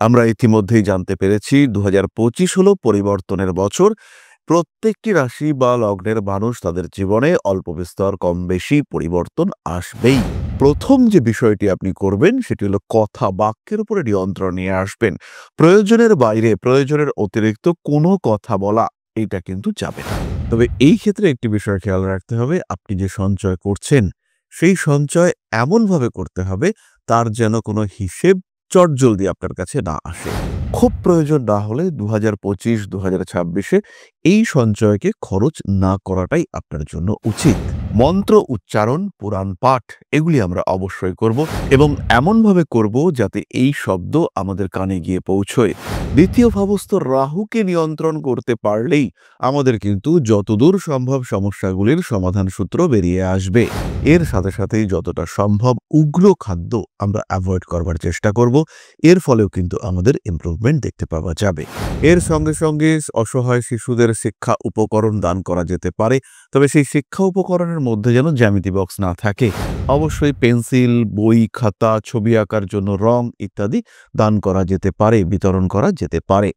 আমরা ইতিমধ্যেই জানতে পেরেছি ২০২৫ হলো পরিবর্তনের বছর। প্রত্যেকটি রাশি বা লগ্নের মানুষ তাদের জীবনে অল্প বিস্তর কম বেশি পরিবর্তন আসবেই। প্রথম যে বিষয়টি আপনি করবেন সেটি হলো কথা বাক্যের উপরে নিয়ন্ত্রণ নিয়ে আসবেন। প্রয়োজনের বাইরে, প্রয়োজনের অতিরিক্ত কোনো কথা বলা এটা কিন্তু যাবে না। তবে এই ক্ষেত্রে একটি বিষয় খেয়াল রাখতে হবে, আপনি যে সঞ্চয় করছেন সেই সঞ্চয় এমনভাবে করতে হবে তার যেন কোনো হিসেব চটজলদি আপনার কাছে না আসে। খুব প্রয়োজন না হলে ২০২৫-২০২৬-এ এই সঞ্চয়কে খরচ না করাটাই আপনার জন্য উচিত। মন্ত্র উচ্চারণ, পুরাণ পাঠ এগুলি আমরা অবশ্যই করব এবং এমনভাবে করব যাতে এই শব্দ আমাদের কানে গিয়ে পৌঁছয়। দ্বিতীয় ভাবস্থ রাহুকে নিয়ন্ত্রণ করতে পারলেই আমাদের কিন্তু যতদূর সম্ভব সমস্যাগুলির সমাধান সূত্র বেরিয়ে আসবে। এর সাথে সাথেই যতটা সম্ভব উগ্র খাদ্য আমরা অ্যাভয়েড করবার চেষ্টা করব। এর ফলেও কিন্তু আমাদের ইমপ্রুভমেন্ট দেখতে পাওয়া যাবে। এর সঙ্গে সঙ্গে অসহায় শিশুদের শিক্ষা উপকরণ দান করা যেতে পারে। তবে সেই শিক্ষা উপকরণের মধ্যে যেন জ্যামিতি বক্স না থাকে। অবশ্যই পেন্সিল, বই, খাতা, ছবি আঁকার জন্য রং ইত্যাদি দান করা যেতে পারে, বিতরণ করা যেতে পারে।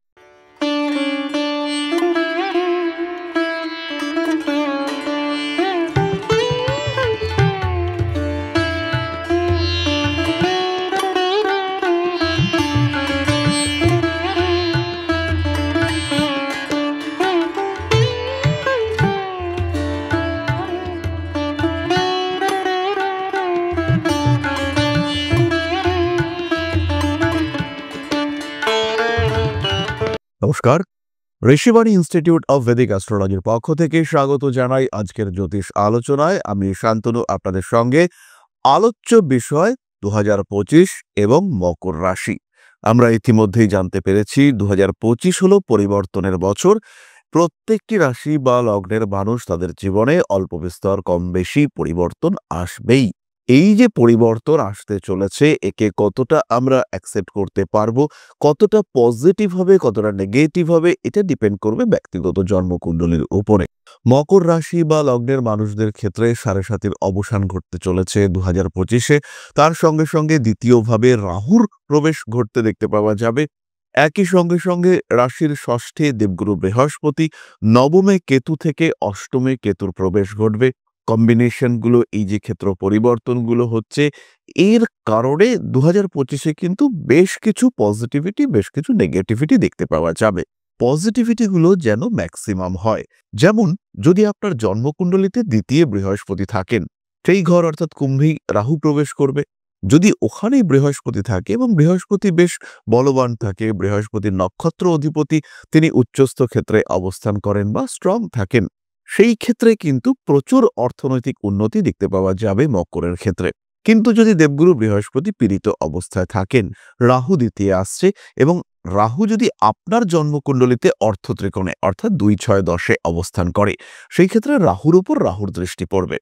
নমস্কার, ঋষিবাণী ইনস্টিটিউট অব ভেদিক অ্যাস্ট্রোলজির পক্ষ থেকে স্বাগত জানাই আজকের জ্যোতিষ আলোচনায়। আমি শান্তনু আপনাদের সঙ্গে। আলোচ্য বিষয় ২০২৫ এবং মকর রাশি। আমরা ইতিমধ্যেই জানতে পেরেছি ২০২৫ হলো পরিবর্তনের বছর। প্রত্যেকটি রাশি বা লগ্নের মানুষ তাদের জীবনে অল্প বিস্তর কম বেশি পরিবর্তন আসবেই। এই যে পরিবর্তন আসতে চলেছে একে কতটা আমরা অ্যাকসেপ্ট করতে পারবো, কতটা পজিটিভ হবে, কতটা নেগেটিভ হবে, এটা ডিপেন্ড করবে ব্যক্তিগত জন্মকুণ্ডলীর উপরে। মকর রাশি বা লগ্নের মানুষদের ক্ষেত্রে সাড়ে সাতির অবসান ঘটতে চলেছে ২০২৫-এ। তার সঙ্গে সঙ্গে দ্বিতীয়ভাবে রাহুর প্রবেশ ঘটতে দেখতে পাওয়া যাবে। একই সঙ্গে সঙ্গে রাশির ষষ্ঠে দেবগুরু বৃহস্পতি, নবমে কেতু থেকে অষ্টমে কেতুর প্রবেশ ঘটবে। কম্বিনেশনগুলো, এই যে ক্ষেত্র পরিবর্তনগুলো হচ্ছে, এর কারণে ২০২৫-এ কিন্তু বেশ কিছু পজিটিভিটি, বেশ কিছু নেগেটিভিটি দেখতে পাওয়া যাবে। পজিটিভিটিগুলো যেন ম্যাক্সিমাম হয়। যেমন, যদি আপনার জন্মকুণ্ডলিতে দ্বিতীয় বৃহস্পতি থাকেন, সেই ঘর অর্থাৎ কুম্ভেই রাহু প্রবেশ করবে। যদি ওখানেই বৃহস্পতি থাকে এবং বৃহস্পতি বেশ বলবান থাকে, বৃহস্পতির নক্ষত্র অধিপতি, তিনি উচ্চস্থ ক্ষেত্রে অবস্থান করেন বা স্ট্রং থাকেন, সেই ক্ষেত্রে কিন্তু প্রচুর অর্থনৈতিক উন্নতি দেখতে পাওয়া যাবে মকরের ক্ষেত্রে। কিন্তু যদি দেবগুরু বৃহস্পতি পীড়িত অবস্থায় থাকেন, রাহু দ্বিতীয় আসছে এবং রাহু যদি আপনার জন্মকুণ্ডলিতে অর্থ ত্রিকোণে অর্থাৎ ২-৬-১০-এ অবস্থান করে, সেই ক্ষেত্রে রাহুর উপর রাহুর দৃষ্টি পড়বে।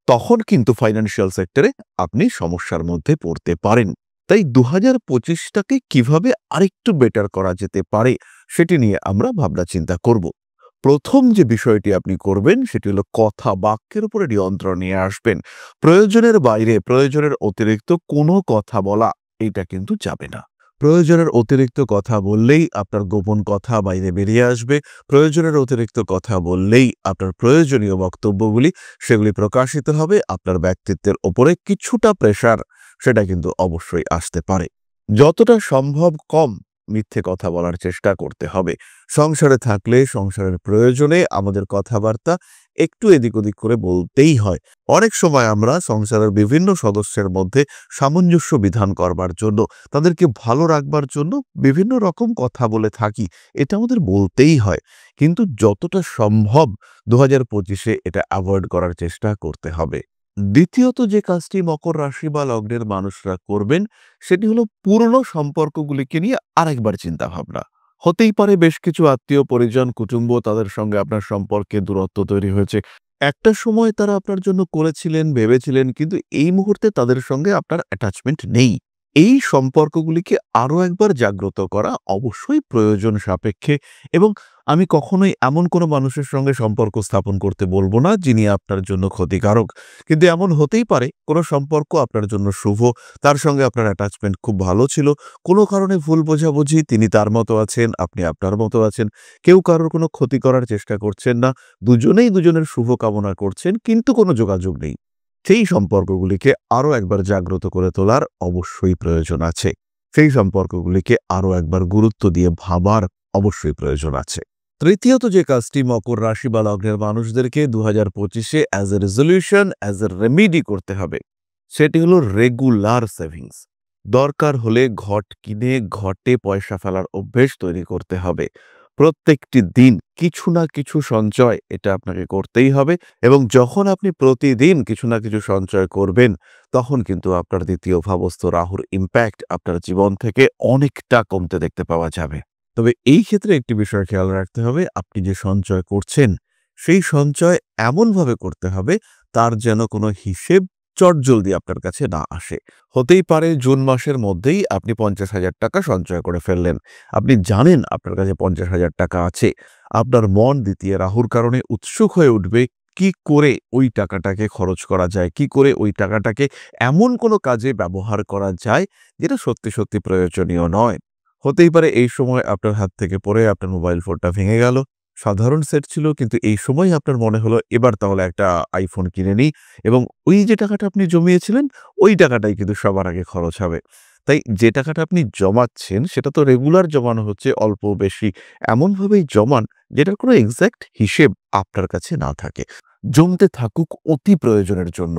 তখন কিন্তু ফাইন্যান্সিয়াল সেক্টরে আপনি সমস্যার মধ্যে পড়তে পারেন। তাই ২০২৫টাকে কিভাবে আরেকটু বেটার করা যেতে পারে সেটি নিয়ে আমরা ভাবনা চিন্তা করব। প্রথম যে বিষয়টি আপনি করবেন সেটি হলো কথা বাক্যের উপরে নিয়ন্ত্রণ নিয়ে আসবেন। প্রয়োজনের বাইরে, প্রয়োজনের অতিরিক্ত কোনো কথা বলা এটা কিন্তু যাবে না। প্রয়োজনের অতিরিক্ত কথা বললেই আপনার গোপন কথা বাইরে বেরিয়ে আসবে। প্রয়োজনের অতিরিক্ত কথা বললেই আপনার প্রয়োজনীয় বক্তব্যগুলি সেগুলি প্রকাশিত হবে। আপনার ব্যক্তিত্বের ওপরে কিছুটা প্রেশার সেটা কিন্তু অবশ্যই আসতে পারে। যতটা সম্ভব কম মিথ্যে কথা বলার চেষ্টা করতে হবে। সংসারে থাকলে সংসারের প্রয়োজনে আমাদের কথাবার্তা একটু এদিক ওদিক করে বলতেই হয়। অনেক সময় আমরা সংসারের বিভিন্ন সদস্যের মধ্যে সামঞ্জস্য বিধান করবার জন্য, তাদেরকে ভালো রাখবার জন্য বিভিন্ন রকম কথা বলে থাকি। এটা আমাদের বলতেই হয়। কিন্তু যতটা সম্ভব ২০২৫-এ এটা অ্যাভয়েড করার চেষ্টা করতে হবে। দ্বিতীয়ত যে কাজটি মকর রাশি বা লগ্নের মানুষরা করবেন সেটি হলো পুরনো সম্পর্কগুলিকে নিয়ে আরেকবার চিন্তা ভাবনা। হতেই পারে বেশ কিছু আত্মীয় পরিজন, কুটুম্ব, তাদের সঙ্গে আপনার সম্পর্কে দূরত্ব তৈরি হয়েছে। একটা সময় তারা আপনার জন্য করেছিলেন, ভেবেছিলেন, কিন্তু এই মুহূর্তে তাদের সঙ্গে আপনার অ্যাটাচমেন্ট নেই। এই সম্পর্কগুলিকে আরো একবার জাগ্রত করা অবশ্যই প্রয়োজন সাপেক্ষে এবং আমি কখনোই এমন কোনো মানুষের সঙ্গে সম্পর্ক স্থাপন করতে বলব না যিনি আপনার জন্য ক্ষতিকারক। কিন্তু এমন হতেই পারে কোনো সম্পর্ক আপনার জন্য শুভ, তার সঙ্গে আপনার অ্যাটাচমেন্ট খুব ভালো ছিল। কোনো কারণে ভুল বোঝাবুঝি, তিনি তার মতো আছেন, আপনি আপনার মতো আছেন। কেউ কারোর কোনো ক্ষতি করার চেষ্টা করছেন না। দুজনেই দুজনের শুভ কামনা করছেন, কিন্তু কোনো যোগাযোগ নেই। সেই সম্পর্কগুলিকে আরো একবার জাগ্রত করে তোলার অবশ্যই প্রয়োজন আছে। সেই সম্পর্কগুলিকে আরো একবার গুরুত্ব দিয়ে ভাবার অবশ্যই প্রয়োজন আছে। তৃতীয়ত যে কাজটি মকর রাশি বা লগ্নের মানুষদেরকে 2025-এ as a resolution, as a remedy করতে হবে, সেটি হলো রেগুলার সেভিংস। দরকার হলে ঘট কিনে ঘটে পয়সা ফেলার অভ্যেস তৈরি করতে হবে। প্রত্যেকটি দিন কিছু না কিছু সঞ্চয় এটা আপনাকে করতেই হবে, এবং যখন আপনি প্রতিদিন কিছু না কিছু সঞ্চয় করবেন, তখন কিন্তু আপনার দ্বিতীয় ভাবস্থ রাহুর ইম্প্যাক্ট আপনার জীবন থেকে অনেকটা কমতে দেখতে পাওয়া যাবে। তবে এই ক্ষেত্রে একটি বিষয় খেয়াল রাখতে হবে, আপনি যে সঞ্চয় করছেন, সেই সঞ্চয় এমনভাবে করতে হবে তার যেন কোনো হিসেব চটজলদি আপনার কাছে না আসে। হতেই পারে জুন মাসের মধ্যেই আপনি 50,000 টাকা সঞ্চয় করে ফেললেন। আপনি জানেন আপনার কাছে 50,000 টাকা আছে। আপনার মন দ্বিতীয় রাহুর কারণে উৎসুক হয়ে উঠবে, কি করে ওই টাকাটাকে খরচ করা যায়, কি করে ওই টাকাটাকে এমন কোনো কাজে ব্যবহার করা যায় যেটা সত্যি, সত্যি প্রয়োজনীয় নয়। হতেই পারে এই সময় আপনার হাত থেকে পড়ে আপনার মোবাইল ফোনটা ভেঙে গেল। সাধারণ সেট ছিল, কিন্তু এই সময় আপনার মনে হলো এবার তাহলে একটা আইফোন কিনে নিই, এবং ওই যে টাকাটা আপনি জমিয়েছিলেন, ওই টাকাটাই কিন্তু সবার আগে খরচ হবে। তাই যে টাকাটা আপনি জমাচ্ছেন সেটা তো রেগুলার জমানো হচ্ছে, অল্প বেশি এমনভাবেই জমান যেটার কোনো এক্সাক্ট হিসেব আপনার কাছে না থাকে। জমতে থাকুক অতি প্রয়োজনের জন্য।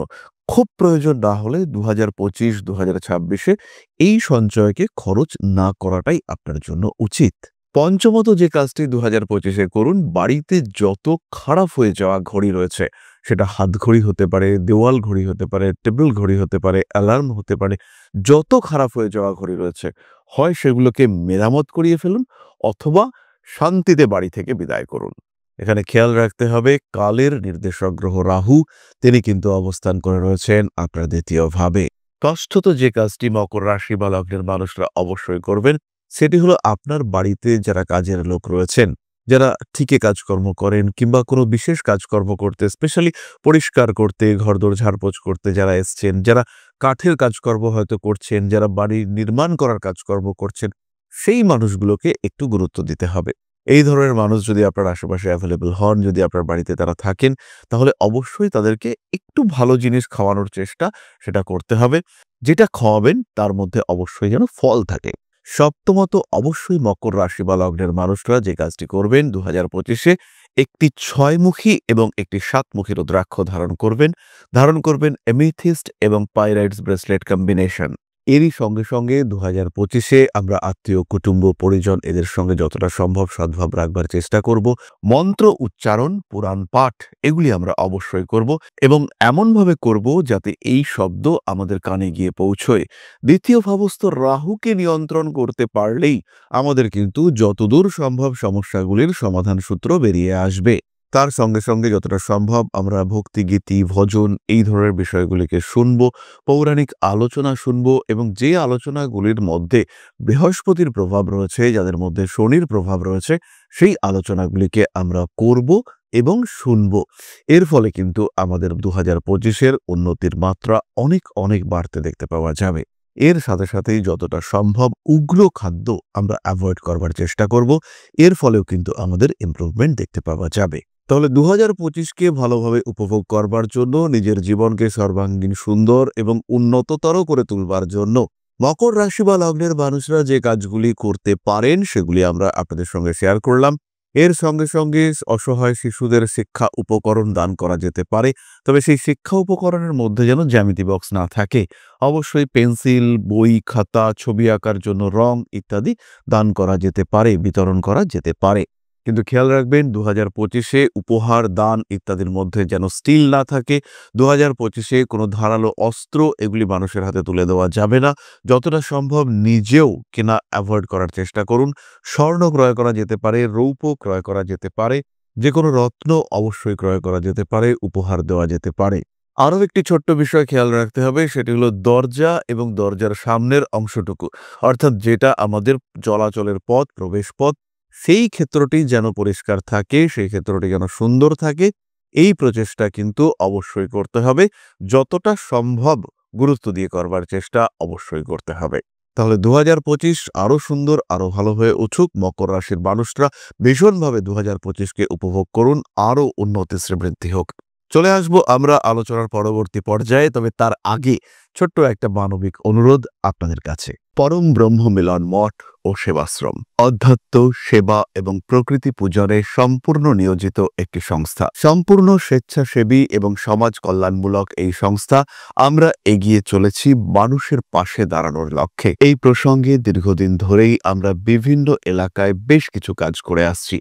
খুব প্রয়োজন না হলে 2025, 2026-এ এই সঞ্চয়কে খরচ না করাটাই আপনার জন্য উচিত। পঞ্চমত যে কাজটি 2025-এ করুন, বাড়িতে যত খারাপ হয়ে যাওয়া ঘড়ি রয়েছে, সেটা হাত ঘড়ি হতে পারে, দেওয়াল ঘড়ি হতে পারে, টেবিল ঘড়ি হতে পারে, অ্যালার্ম হতে পারে, যত খারাপ হয়ে যাওয়া ঘড়ি রয়েছে, হয় সেগুলোকে মেরামত করিয়ে ফেলুন, অথবা শান্তিতে বাড়ি থেকে বিদায় করুন। এখানে খেয়াল রাখতে হবে কালের নির্দেশক গ্রহ রাহু, তিনি কিন্তু অবস্থান করে রয়েছেন আপনার দ্বিতীয় ভাবে। ষষ্ঠত যে কাজটি মকর রাশি বা লগ্নের মানুষরা অবশ্যই করবেন, সেটি হলো আপনার বাড়িতে যারা কাজের লোক রয়েছেন, যারা ঠিকে কাজকর্ম করেন কিংবা কোনো বিশেষ কাজকর্ম করতে, স্পেশালি পরিষ্কার করতে, ঘরদোর ঝাড়পোছ করতে যারা এসছেন, যারা কাঠের কাজকর্ম হয়তো করছেন, যারা বাড়ি নির্মাণ করার কাজকর্ম করছেন, সেই মানুষগুলোকে একটু গুরুত্ব দিতে হবে। এই ধরনের মানুষ যদি আপনার আশেপাশে অ্যাভেলেবল হন, যদি আপনার বাড়িতে তারা থাকেন, তাহলে অবশ্যই তাদেরকে একটু ভালো জিনিস খাওয়ানোর চেষ্টা সেটা করতে হবে। যেটা খাওয়াবেন তার মধ্যে অবশ্যই যেন ফল থাকে। সপ্তমত, অবশ্যই মকর রাশি বা লগ্নের মানুষরা যে কাজটি করবেন 2025-এ, একটি 6-মুখী এবং একটি 7-মুখী রুদ্রাক্ষ ধারণ করবেন এমেথিস্ট এবং পাইরাইটস ব্রেসলেট কম্বিনেশন। এরই সঙ্গে সঙ্গে 2025-এ আমরা আত্মীয়, কুটুম্ব, পরিজন এদের সঙ্গে যতটা সম্ভব সদ্ভাব রাখবার চেষ্টা করব। মন্ত্র উচ্চারণ, পুরাণ পাঠ এগুলি আমরা অবশ্যই করব, এবং এমনভাবে করব যাতে এই শব্দ আমাদের কানে গিয়ে পৌঁছয়। দ্বিতীয় ভাবস্থ রাহুকে নিয়ন্ত্রণ করতে পারলেই আমাদের কিন্তু যতদূর সম্ভব সমস্যাগুলির সমাধান সূত্র বেরিয়ে আসবে। তার সঙ্গে সঙ্গে যতটা সম্ভব আমরা ভক্তিগীতি, ভজন এই ধরনের বিষয়গুলিকে শুনব, পৌরাণিক আলোচনা শুনব, এবং যে আলোচনাগুলির মধ্যে বৃহস্পতির প্রভাব রয়েছে, যাদের মধ্যে শনির প্রভাব রয়েছে, সেই আলোচনাগুলিকে আমরা করব এবং শুনব। এর ফলে কিন্তু আমাদের 2025-এর উন্নতির মাত্রা অনেক অনেক বাড়তে দেখতে পাওয়া যাবে। এর সাথে সাথেই যতটা সম্ভব উগ্র খাদ্য আমরা অ্যাভয়েড করবার চেষ্টা করব। এর ফলেও কিন্তু আমাদের ইমপ্রুভমেন্ট দেখতে পাওয়া যাবে। তাহলে 2025-কে ভালোভাবে উপভোগ করবার জন্য, নিজের জীবনকে সর্বাঙ্গীন সুন্দর এবং উন্নততর করে তুলবার জন্য মকর রাশি বা লগ্নের মানুষরা যে কাজগুলি করতে পারেন সেগুলি আমরা আপনাদের সঙ্গে শেয়ার করলাম। এর সঙ্গে সঙ্গে অসহায় শিশুদের শিক্ষা উপকরণ দান করা যেতে পারে, তবে সেই শিক্ষা উপকরণের মধ্যে যেন জ্যামিতি বক্স না থাকে। অবশ্যই পেন্সিল, বই, খাতা, ছবি আঁকার জন্য রং ইত্যাদি দান করা যেতে পারে, বিতরণ করা যেতে পারে। কিন্তু খেয়াল রাখবেন 2025-এ উপহার, দান ইত্যাদির মধ্যে যেন স্টিল না থাকে। 2025-এ কোনো ধারালো অস্ত্র এগুলি মানুষের হাতে তুলে দেওয়া যাবে না। যতটা সম্ভব নিজেও কেনা অ্যাভয়েড করার চেষ্টা করুন। স্বর্ণ ক্রয় করা যেতে পারে, রৌপ্য ক্রয় করা যেতে পারে, যে কোনো রত্ন অবশ্যই ক্রয় করা যেতে পারে, উপহার দেওয়া যেতে পারে। আরও একটি ছোট্ট বিষয় খেয়াল রাখতে হবে, সেটি হলো দরজা এবং দরজার সামনের অংশটুকু, অর্থাৎ যেটা আমাদের চলাচলের পথ, প্রবেশ পথ, সেই ক্ষেত্রটি যেন পরিষ্কার থাকে, সেই ক্ষেত্রটি যেন সুন্দর থাকে, এই প্রচেষ্টা কিন্তু অবশ্যই করতে হবে। যতটা সম্ভব গুরুত্ব দিয়ে করবার চেষ্টা অবশ্যই করতে হবে। তাহলে ২০২৫ আরো সুন্দর, আরো ভালো হয়ে উঠুক। মকর রাশির মানুষরা ভীষণভাবে ২০২৫কে উপভোগ করুন, আরো উন্নতি শ্রীবৃদ্ধি হোক। চলে আসবো আমরা আলোচনার পরবর্তী পর্যায়ে, তবে তার আগে ছোট্ট একটা মানবিক অনুরোধ আপনাদের কাছে। পরম ব্রহ্ম মিলন মঠ ও সেবাশ্রম অধ্যাত্ম, সেবা এবং প্রকৃতি পূজনে সম্পূর্ণ নিয়োজিত একটি সংস্থা। সম্পূর্ণ স্বেচ্ছাসেবী এবং সমাজ কল্যাণমূলক এই সংস্থা। আমরা এগিয়ে চলেছি মানুষের পাশে দাঁড়ানোর লক্ষ্যে। এই প্রসঙ্গে দীর্ঘদিন ধরেই আমরা বিভিন্ন এলাকায় বেশ কিছু কাজ করে আসছি।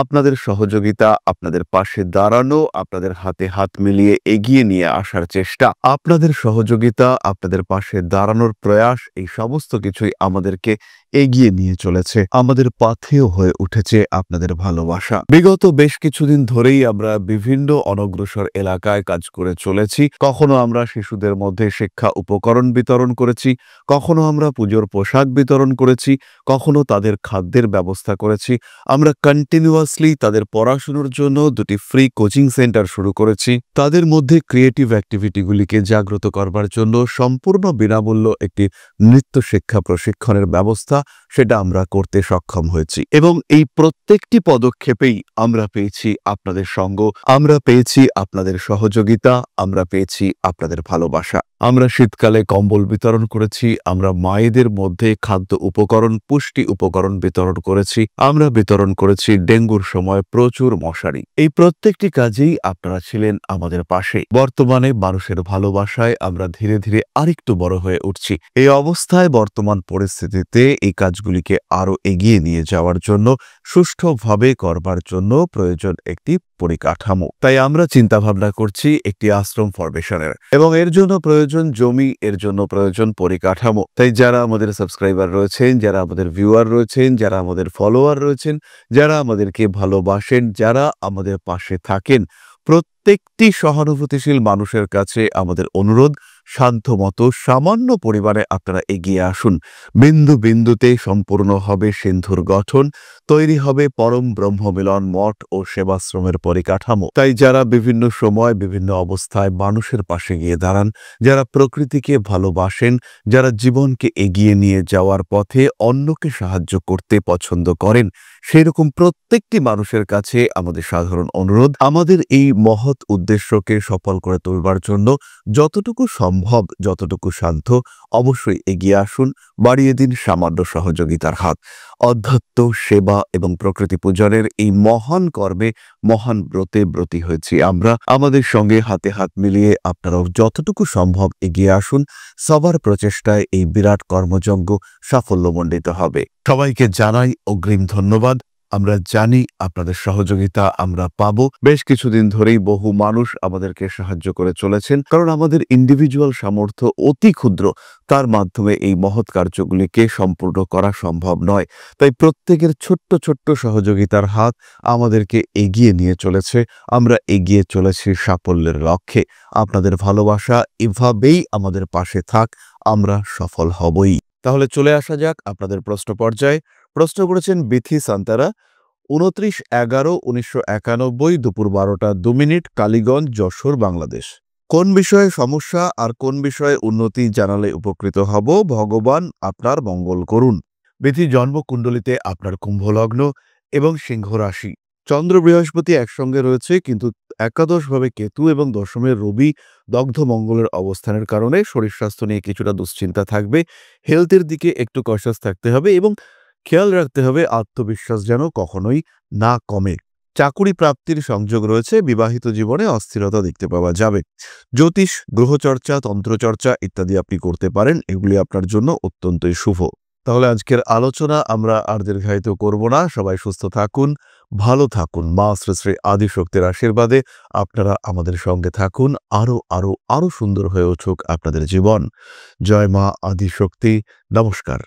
আপনাদের সহযোগিতা, আপনাদের পাশে দাঁড়ানো, আপনাদের হাতে হাত মিলিয়ে এগিয়ে নিয়ে আসার চেষ্টা, আপনাদের সহযোগিতা, আপনাদের পাশে দাঁড়ানোর প্রয়াস, এই সমস্ত কিছুই আমাদেরকে এগিয়ে নিয়ে চলেছে। আমাদের পাথেয় হয়ে উঠেছে আপনাদের ভালোবাসা। বিগত বেশ কিছুদিন ধরেই আমরা বিভিন্ন অনগ্রসর এলাকায় কাজ করে চলেছি। কখনো আমরা শিশুদের মধ্যে শিক্ষা উপকরণ বিতরণ করেছি, কখনো আমরা পুজোর পোশাক বিতরণ করেছি, কখনো তাদের খাদ্যের ব্যবস্থা করেছি। আমরা কন্টিনিউয়াসলি তাদের পড়াশোনার জন্য 2টি ফ্রি কোচিং সেন্টার শুরু করেছি। তাদের মধ্যে ক্রিয়েটিভ অ্যাক্টিভিটিগুলিকে জাগ্রত করবার জন্য সম্পূর্ণ বিনামূল্য একটি নৃত্য শিক্ষা প্রশিক্ষণের ব্যবস্থা, সেটা আমরা করতে সক্ষম হয়েছি। এবং এই প্রত্যেকটি পদক্ষেপেই আমরা পেয়েছি আপনাদের সঙ্গ, আমরা পেয়েছি আপনাদের সহযোগিতা, আমরা পেয়েছি আপনাদের ভালোবাসা। আমরা শীতকালে কম্বল বিতরণ করেছি, আমরা মায়েদের মধ্যে খাদ্য উপকরণ, পুষ্টি উপকরণ বিতরণ করেছি, আমরা বিতরণ করেছি ডেঙ্গুর সময় প্রচুর মশারি। এই প্রত্যেকটি কাজেই আপনারা ছিলেন আমাদের পাশে। বর্তমানে মানুষের ভালোবাসায় আমরা ধীরে ধীরে আরেকটু বড় হয়ে উঠছি। এই অবস্থায় বর্তমান পরিস্থিতিতে এই কাজগুলিকে আরো এগিয়ে নিয়ে যাওয়ার জন্য, সুষ্ঠুভাবে করবার জন্য প্রয়োজন একটি পরিকাঠামো। তাই আমরা চিন্তা ভাবনা করছি একটি আশ্রম ফরমেশনের, এবং এর জন্য প্রয়োজন জমি, এর জন্য প্রয়োজন পরিকাঠামো। তাই যারা আমাদের সাবস্ক্রাইবার রয়েছেন, যারা আমাদের ভিউয়ার রয়েছেন, যারা আমাদের ফলোয়ার রয়েছেন, যারা আমাদেরকে ভালোবাসেন, যারা আমাদের পাশে থাকেন, প্রত্যেকটি সহানুভূতিশীল মানুষের কাছে আমাদের অনুরোধ, সাধ্যমতো সামান্য পরিমাণে আপনারা এগিয়ে আসুন। বিন্দু বিন্দুতে সম্পূর্ণ হবে সিন্ধুর গঠন, তৈরি হবে পরম ব্রহ্মমিলন মঠ ও সেবাশ্রমের পরিকাঠামো। তাই যারা বিভিন্ন সময় বিভিন্ন অবস্থায় মানুষের পাশে গিয়ে দাঁড়ান, যারা প্রকৃতিকে ভালোবাসেন, যারা জীবনকে এগিয়ে নিয়ে যাওয়ার পথে অন্যকে সাহায্য করতে পছন্দ করেন, সেরকম প্রত্যেকটি মানুষের কাছে আমাদের সাধারণ অনুরোধ, আমাদের এই মহৎ উদ্দেশ্যকে সফল করে তুলবার জন্য যতটুকু সম্ভব, যতটুকু সাধ্য, অবশ্যই এগিয়ে আসুন, বাড়িয়ে দিন সামান্য সহযোগিতার হাত। অধ্যাত্ম, সেবা এবং প্রকৃতি পূজনের এই মহান কর্মে, মহান ব্রতে ব্রতী হয়েছি আমরা। আমাদের সঙ্গে হাতে হাত মিলিয়ে আপনারাও যতটুকু সম্ভব এগিয়ে আসুন। সবার প্রচেষ্টায় এই বিরাট কর্মযজ্ঞ সাফল্যমণ্ডিত হবে। সবাইকে জানাই অগ্রিম ধন্যবাদ। আমরা জানি আপনাদের সহযোগিতা আমরা পাবো। বেশ কিছুদিন ধরেই বহু মানুষ আমাদেরকে সাহায্য করে চলেছেন, কারণ আমাদের ইন্ডিভিজুয়াল সামর্থ্য অতি ক্ষুদ্র, তার মাধ্যমে এই মহৎ কার্যগুলিকে সম্পূর্ণ করা সম্ভব নয়। তাই প্রত্যেকের ছোট্ট ছোট্ট সহযোগিতার হাত আমাদেরকে এগিয়ে নিয়ে চলেছে। আমরা এগিয়ে চলেছি সাফল্যের লক্ষ্যে। আপনাদের ভালোবাসা এভাবেই আমাদের পাশে থাক, আমরা সফল হবই। তাহলে চলে আসা যাক আপনাদের প্রশ্ন পর্যায়ে। প্রশ্ন করেছেন বিথি সান্তারা, 29/11/1991, দুপুর 12টা 2 মিনিট, কালীগঞ্জ, যশোর, বাংলাদেশ। কোন বিষয়ে সমস্যা আর কোন বিষয়ে উন্নতি জানালে উপকৃত হব? ভগবান আপনার মঙ্গল করুন। বিথি, জন্মকুণ্ডলিতে আপনার কুম্ভ লগ্ন এবং সিংহ রাশি। চন্দ্র বৃহস্পতি একসঙ্গে রয়েছে, কিন্তু একাদশভাবে কেতু এবং দশমে রবি দগ্ধ মঙ্গলের অবস্থানের কারণে শরীর স্বাস্থ্য নিয়ে কিছুটা দুশ্চিন্তা থাকবে। হেলথের দিকে একটু কশাস থাকতে হবে এবং খেয়াল রাখতে হবে আত্মবিশ্বাস যেন কখনোই না কমে। চাকুরি প্রাপ্তির সংযোগ রয়েছে। বিবাহিত জীবনে অস্থিরতা দেখতে পাওয়া যাবে। জ্যোতিষ, গ্রহচর্চা, তন্ত্রচর্চা ইত্যাদি আপনি করতে পারেন, এগুলি আপনার জন্য অত্যন্তই শুভ। তাহলে আজকের আলোচনা আমরা আর দীর্ঘায়িত করব না। সবাই সুস্থ থাকুন, ভালো থাকুন। মা শ্রী শ্রী আদিশক্তির আশীর্বাদে আপনারা আমাদের সঙ্গে থাকুন। আরো আরো আরো সুন্দর হয়ে উঠুক আপনাদের জীবন। জয় মা আদিশক্তি। নমস্কার।